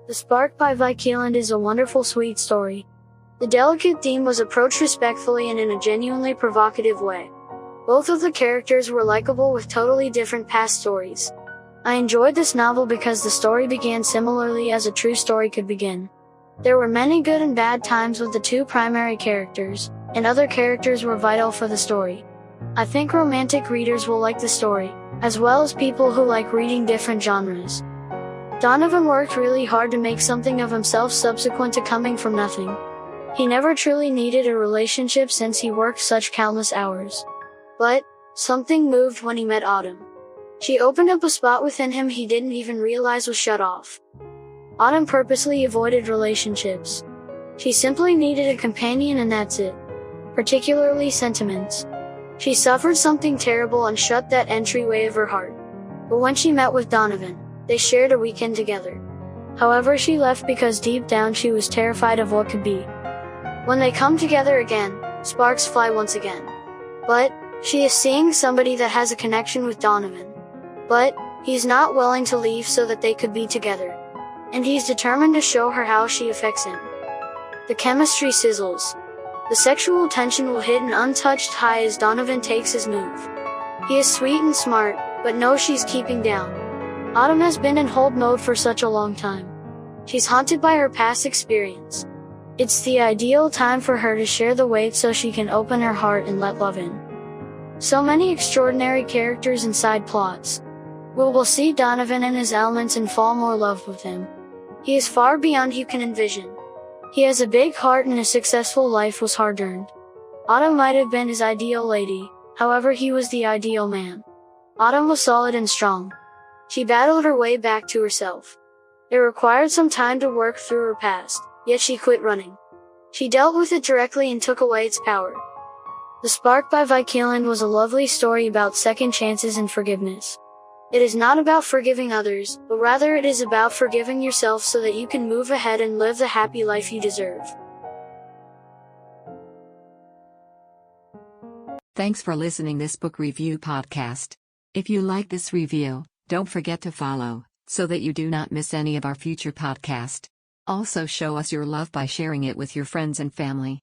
The Spark by Keeland is a wonderful sweet story. The delicate theme was approached respectfully and in a genuinely provocative way. Both of the characters were likable with totally different past stories. I enjoyed this novel because the story began similarly as a true story could begin. There were many good and bad times with the two primary characters, and other characters were vital for the story. I think romantic readers will like the story, as well as people who like reading different genres. Donovan worked really hard to make something of himself subsequent to coming from nothing. He never truly needed a relationship since he worked such countless hours. But something moved when he met Autumn. She opened up a spot within him he didn't even realize was shut off. Autumn purposely avoided relationships. She simply needed a companion and that's it. Particularly sentiments. She suffered something terrible and shut that entryway of her heart. But when she met with Donovan, they shared a weekend together. However, she left because deep down she was terrified of what could be. When they come together again, sparks fly once again. But she is seeing somebody that has a connection with Donovan. But he's not willing to leave so that they could be together. And he's determined to show her how she affects him. The chemistry sizzles. The sexual tension will hit an untouched high as Donovan takes his move. He is sweet and smart, but knows she's keeping down. Autumn has been in hold mode for such a long time. She's haunted by her past experience. It's the ideal time for her to share the weight so she can open her heart and let love in. So many extraordinary characters and side plots. We'll see Donovan and his elements and fall more in love with him. He is far beyond you can envision. He has a big heart and a successful life was hard-earned. Autumn might have been his ideal lady, however he was the ideal man. Autumn was solid and strong. She battled her way back to herself. It required some time to work through her past, yet she quit running. She dealt with it directly and took away its power. The Spark by Keeland was a lovely story about second chances and forgiveness. It is not about forgiving others, but rather it is about forgiving yourself so that you can move ahead and live the happy life you deserve. Thanks for listening this book review podcast. If you like this review, don't forget to follow, so that you do not miss any of our future podcasts. Also show us your love by sharing it with your friends and family.